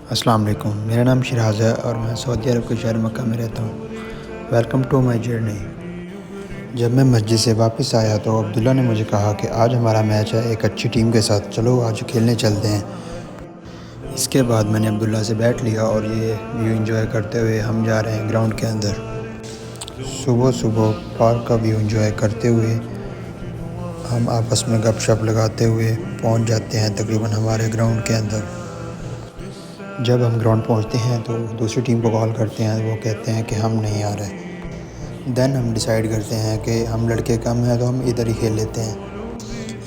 अस्सलाम वालेकुम। मेरा नाम शिराज़ है और मैं सऊदी अरब के शहर मक्का में रहता हूँ। Welcome to my journey. जब मैं मस्जिद से वापस आया तो अब्दुल्ला ने मुझे कहा कि आज हमारा मैच है एक अच्छी टीम के साथ, चलो आज खेलने चलते हैं। इसके बाद मैंने अब्दुल्ला से बैठ लिया और ये व्यू एंजॉय करते हुए हम जा रहे हैं ग्राउंड के अंदर। सुबह सुबह पार्क का व्यू एंजॉय करते हुए हम आपस में गपशप लगाते हुए पहुँच जाते हैं तकरीबन हमारे ग्राउंड के अंदर। जब हम ग्राउंड पहुंचते हैं तो दूसरी टीम को कॉल करते हैं, वो कहते हैं कि हम नहीं आ रहे। देन हम डिसाइड करते हैं कि हम लड़के कम हैं तो हम इधर ही खेल लेते हैं।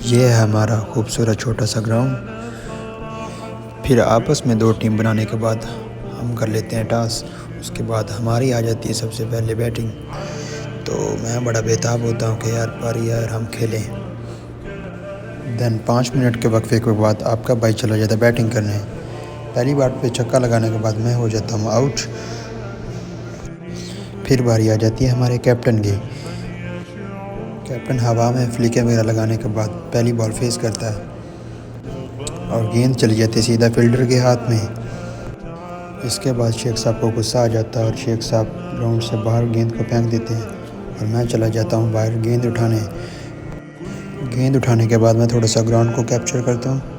ये है हमारा खूबसूरत छोटा सा ग्राउंड। फिर आपस में दो टीम बनाने के बाद हम कर लेते हैं टॉस। उसके बाद हमारी आ जाती है सबसे पहले बैटिंग। तो मैं बड़ा बेताब होता हूँ कि यार हम खेलें। देन 5 मिनट के वक्फे के बाद आपका भाई चला जाता है बैटिंग करने। पहली बार पे छक्का लगाने के बाद मैं हो जाता हूँ आउट। फिर बारी आ जाती है हमारे कैप्टन की। कैप्टन हवा में फ्लिकें वगैरह लगाने के बाद पहली बॉल फेस करता है और गेंद चली जाती है सीधा फील्डर के हाथ में। इसके बाद शेख साहब को गुस्सा आ जाता है और शेख साहब ग्राउंड से बाहर गेंद को फेंक देते हैं और मैं चला जाता हूँ बाहर गेंद उठाने। गेंद उठाने के बाद मैं थोड़ा सा ग्राउंड को कैप्चर करता हूँ।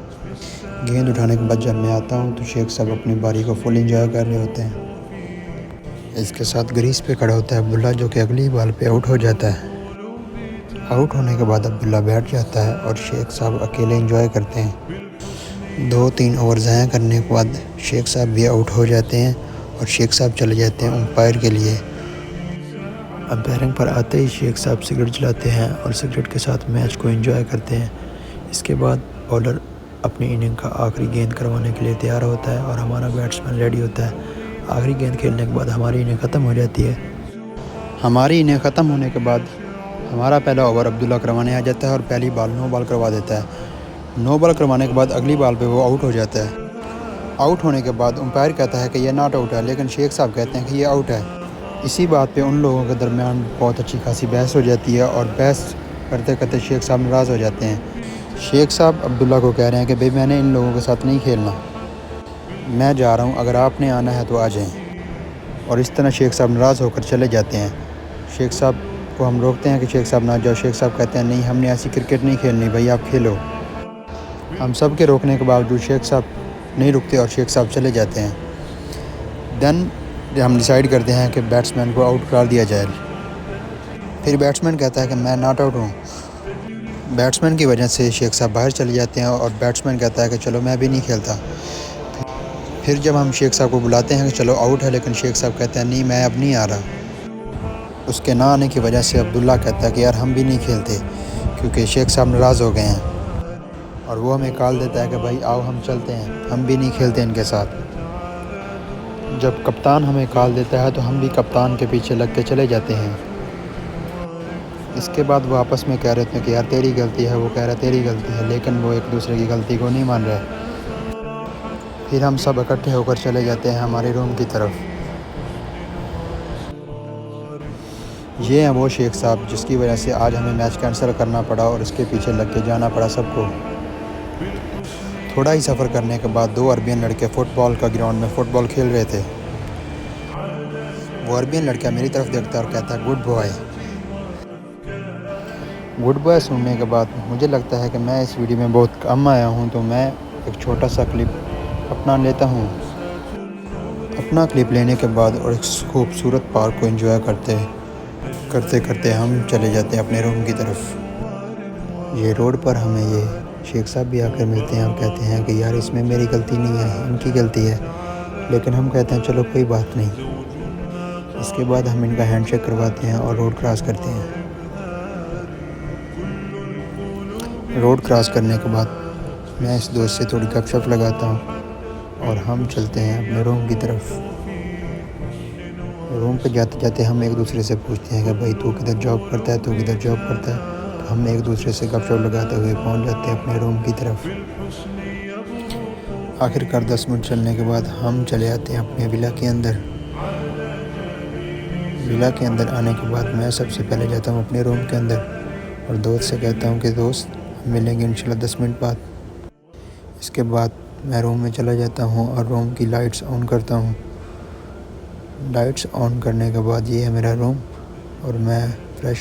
गेंद उठाने के बाद जब मैं आता हूँ तो शेख साहब अपनी बारी को फुल एंजॉय कर रहे होते हैं। इसके साथ ग्रीस पे खड़ा होता है अब्दुल्ला, जो कि अगली बॉल पे आउट हो जाता है। आउट होने के बाद अब्दुल्ला बैठ जाता है और शेख साहब अकेले एंजॉय करते हैं। 2-3 ओवर ज़ाया करने के बाद शेख साहब भी आउट हो जाते हैं और शेख साहब चले जाते हैं अंपायर के लिए। अंपायरिंग पर आते ही शेख साहब सिगरेट जलाते हैं और सिगरेट के साथ मैच को एंजॉय करते हैं। इसके बाद बॉलर अपनी इनिंग का आखिरी गेंद करवाने के लिए तैयार होता है और हमारा बैट्समैन रेडी होता है। आखिरी गेंद खेलने के बाद हमारी इनिंग ख़त्म हो जाती है। हमारी इनिंग ख़त्म होने के बाद हमारा पहला ओवर अब्दुल्ला करवाने आ जाता है और पहली बॉल नो बॉल करवा देता है। नो बॉल करवाने के बाद अगली बॉल पे वो आउट हो जाता है। आउट होने के बाद अंपायर कहता है कि ये नॉट आउट है, लेकिन शेख साहब कहते हैं कि ये आउट है। इसी बात पे उन लोगों के दरमियान बहुत अच्छी खासी बहस हो जाती है और बहस करते करते शेख साहब नाराज़ हो जाते हैं। शेख साहब अब्दुल्ला को कह रहे हैं कि भाई मैंने इन लोगों के साथ नहीं खेलना, मैं जा रहा हूँ, अगर आपने आना है तो आ जाएं। और इस तरह शेख साहब नाराज़ होकर चले जाते हैं। शेख साहब को हम रोकते हैं कि शेख साहब ना जाओ। शेख साहब कहते हैं नहीं, हमने ऐसी क्रिकेट नहीं खेलनी भाई, आप खेलो। हम सब के रोकने के बावजूद शेख साहब नहीं रुकते और शेख साहब चले जाते हैं। देन हम डिसाइड करते हैं कि बैट्समैन को आउट करार दिया जाए। फिर बैट्समैन कहता है कि मैं नॉट आउट हूँ। बैट्समैन की वजह से शेख साहब बाहर चले जाते हैं और बैट्समैन कहता है कि चलो मैं भी नहीं खेलता। फिर जब हम शेख साहब को बुलाते हैं कि चलो आउट है, लेकिन शेख साहब कहते हैं नहीं, मैं अब नहीं आ रहा। उसके ना आने की वजह से अब्दुल्ला कहता है कि यार हम भी नहीं खेलते, क्योंकि शेख साहब नाराज़ हो गए हैं। और वो हमें कॉल देता है कि भाई आओ हम चलते हैं, हम भी नहीं खेलते इनके साथ। जब कप्तान हमें कॉल देता है तो हम भी कप्तान के पीछे लग के चले जाते हैं। इसके बाद वो आपस में कह रहे थे कि यार तेरी गलती है, वो कह रहा है तेरी गलती है, लेकिन वो एक दूसरे की गलती को नहीं मान रहे। फिर हम सब इकट्ठे होकर चले जाते हैं हमारे रूम की तरफ। ये हैं वो शेख साहब जिसकी वजह से आज हमें मैच कैंसिल करना पड़ा और इसके पीछे लग के जाना पड़ा सबको। थोड़ा ही सफ़र करने के बाद 2 अरबियन लड़के फ़ुटबॉल का ग्राउंड में फ़ुटबॉल खेल रहे थे। वो अरबियन लड़का मेरी तरफ देखता है और कहता है गुड बॉय। गुड बॉय सुनने के बाद मुझे लगता है कि मैं इस वीडियो में बहुत कम आया हूँ, तो मैं एक छोटा सा क्लिप अपना लेता हूँ। अपना क्लिप लेने के बाद और इस खूबसूरत पार्क को एंजॉय करते करते हम चले जाते हैं अपने रूम की तरफ। ये रोड पर हमें ये शेख साहब भी आकर मिलते हैं और कहते हैं कि यार इसमें मेरी गलती नहीं है, इनकी गलती है। लेकिन हम कहते हैं चलो कोई बात नहीं। इसके बाद हम इनका हैंडशेक करवाते हैं और रोड क्रॉस करते हैं। रोड क्रॉस करने के बाद मैं इस दोस्त से थोड़ी गपशप लगाता हूँ और हम चलते हैं अपने रूम की तरफ। रूम पे जाते जाते हम एक दूसरे से पूछते हैं कि भाई तू किधर जॉब करता है, तू किधर जॉब करता है। तो हम एक दूसरे से गपशप लगाते हुए पहुँच जाते हैं अपने रूम की तरफ। आखिरकार 10 मिनट चलने के बाद हम चले आते हैं अपने विला के अंदर। विला के अंदर आने के बाद मैं सबसे पहले जाता हूँ अपने रूम के अंदर और दोस्त से कहता हूँ कि दोस्त मिलेंगे इंशाल्लाह 10 मिनट बाद। इसके बाद मैं रूम में चला जाता हूँ और रूम की लाइट्स ऑन करता हूँ। लाइट्स ऑन करने के बाद ये है मेरा रूम और मैं फ्रेश